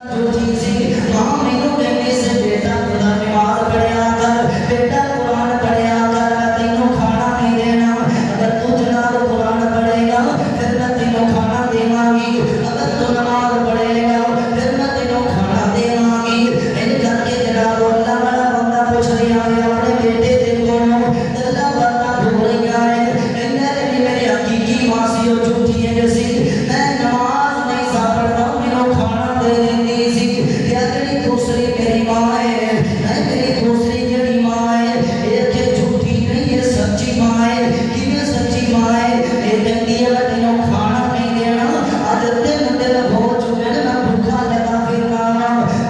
जो चीज़ें माँ मैनू कहने से बेटा खुदा नमाज पढ़िया कर, बेटा कुरान पढ़िया कर, मैं तेनों खाना नहीं देना। अगर तू जनाब कुरान पढ़ेगा फिर मैं तेनों खाना देवांगी, अगर तू नमाज पढ़ेगा फिर मैं तेनों खाना देवांगी। इन करके जनाब अल्लाह वाला बंदा पूछ रहा है अपने बेटे दे कोलों अल्लाह वाला हो रहा है इन्हें मेरी हकीकी माँ सी और झूठी है जैसी मैं नमाज नहीं सा पढ़ता मैनू खाना दे देती सी। या तेरी दूसरी मेरी माँ है, मेरी दूसरी जेड़ी माँ है ये झूठी नहीं ये सच्ची माँ है। किवें सच्ची माँ है ये कहती है मैं तेनों खाना नहीं देना। आज 3 दिन हो चुके मैं भूखा लगा फिरना,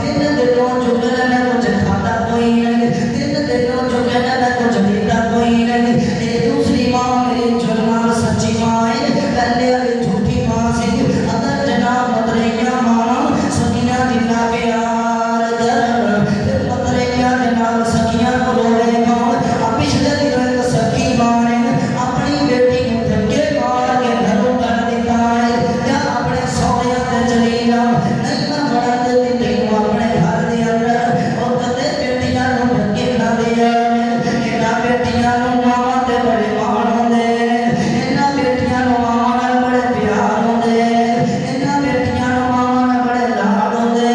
3 दिन हो चुके मैं कुछ खाता कोई नहीं, 3 दिन हो चुके मैं कुछ पीता कोई नहीं। ये दूसरी माँ मेरी जुल्मा सच्ची माँ है, पहले वाली झूठी माँ से अगर जनाब मतरेया माँ सकिया जिन्ना प्यार कर फिर मतरेया जनाब सकिया को रोएगा। अब पिछले दिनों एक सखी माँ ने अपनी बेटी को धक्के मार के घरों कर दिया है या अपने सौरिया से चली जा नहीं मैं बड़ा देती तेनों अपने घर के अंदर और कदे बेटियां को धक्के ना दिया। इन्हां बेटियां को मावा ते बड़े मान होंदे, इन्हां बेटियां को मावा नाल बड़े प्यार होंदे, इन्हां बेटियां को मावा नाल बड़े लाड होंदे।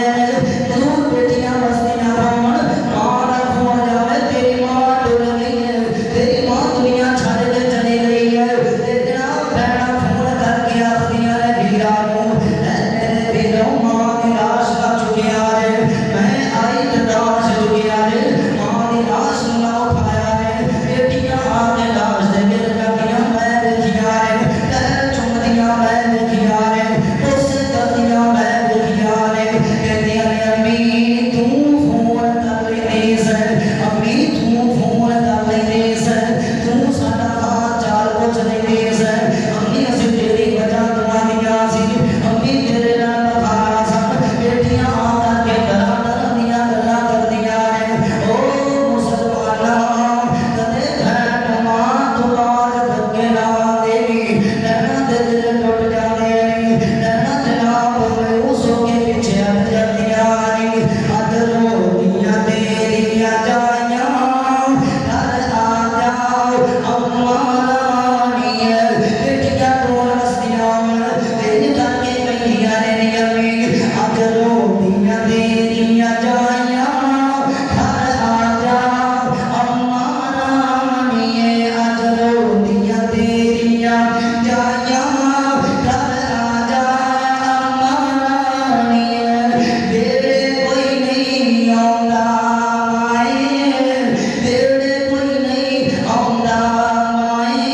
जरूर बेटियां बसदियां होण मां दा फोन जावे तेरी मां टुर गई है, तेरी मां दुनिया छड़ के चली गई है, ते जनाब भैणा फोन करके आखदियां ने वीरा नूं मेरे वीरों मां दी लाश ला चुकिया रे, मैं आई ते लाश चुकिया रे, मां दी लाश ना उठाया रे। बेटियां आके लाश दे गिर जातियां मैं देखिया रे, पैर चुमदियां मैं देखिया रे, उसे करदियां मैं देखिया रे। कहदियां ने अम्मी तू फोन कर लेनी से, अम्मी तू फोन कर लेनी से, तू साडा हाल चाल पुछ लेनी से, अम्मी असीं तेरी वजह दुआ दियां सी, अम्मी तेरे नाल बखारा सन। बेटियां आ करके डरा डरदियां गल्लां करदियां ने ओ मुसलमाना कदे भैण मां तो बाद धक्के ना देवी, नैना दे दिल टुट जाते ने, नैना जनाब मायूस होके पीछे हट जातियां ने। अज रोटियां तेरियां जाइयां घर आ जाओ अम्मा रानी, बेटियां रोन हसदियां इन करके कहियां ने अम्मी अज रोटियां तेरियां जाइयां घर आ जाओ अम्मा रानी, अज रोटियां तेरियां जाइयां घर आ जाओ अम्मा रानी। तेरे कोई नहीं आउंदा माए, तेरे कोई नहीं आउंदा माए,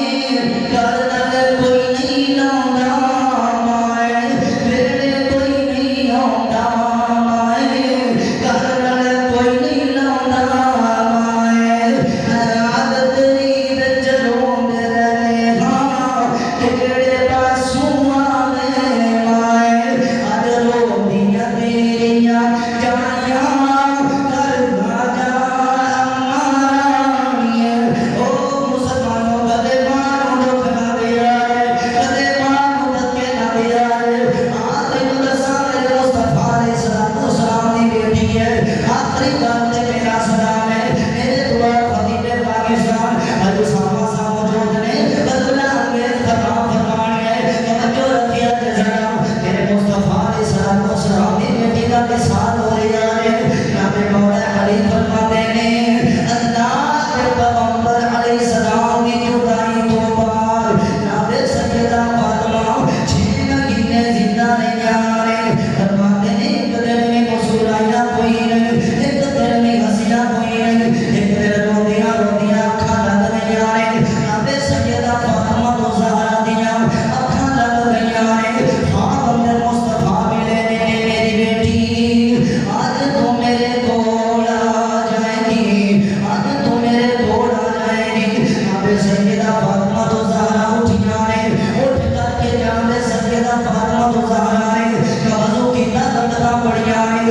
घर नाल कोई नहीं लाउंदा माए, तेरे कोई नहीं आउंदा माए, घर नाल कोई नहीं लाउंदा माए। आदत तेरी विच रोंदे रहने हां किहड़े पासों आवे माए, अज रोटियां तेरियां जाइयां घर आ जा अम्मा रानी। ओ मुसलमानों कदे मां नूं दुख ना दिया रे, कदे मां नूं धक्के ना दिया रे। आ तैनूं दसां मेरे मुस्तफा अलैहिस्सलाम दी बेटी है, आखिरी गल ते मेरा सलाम है मेरे दुआ खतीब पाकिस्तान हज उसामा साहब मौजूद ने बदला अंगेज खताब फरमान है तवज्जो रखिए जरा मेरे मुस्तफा अलैहिस्सलाम दी बेटी का विसाल हो रहा है। नाबे मौला अली फरमाते ने अल्लाह के पैगंबर अलैहिस्सलाम की जुदाई तो बाद नाबे सैयदा फातिमा 6 महीने जिंदा नहीं आ रहे। फरमाते ने एक दिन में मुस्कुराया कोई नहीं, एक दिन में हंसिया कोई नहीं, एक दिन रोदियां रोदियां अखां लग नहीं आ रहे। नाबे सैयदा फातिमा तो ज़हरा दियां अखां लग गईयां ने। हाँ बंदे मुस्तफा मिले ने मेरी बेटी आज तो मेरे कोल आ जाएगी, आज तो मेरे कोल आ जाएगी। नाबे सैयदा फातिमा तो ज़हरा उठियां ने, उठ करके जाने सैयदा फातिमा तो ज़हरा ने वज़ू कीता तकबीरां पढ़ियां ने।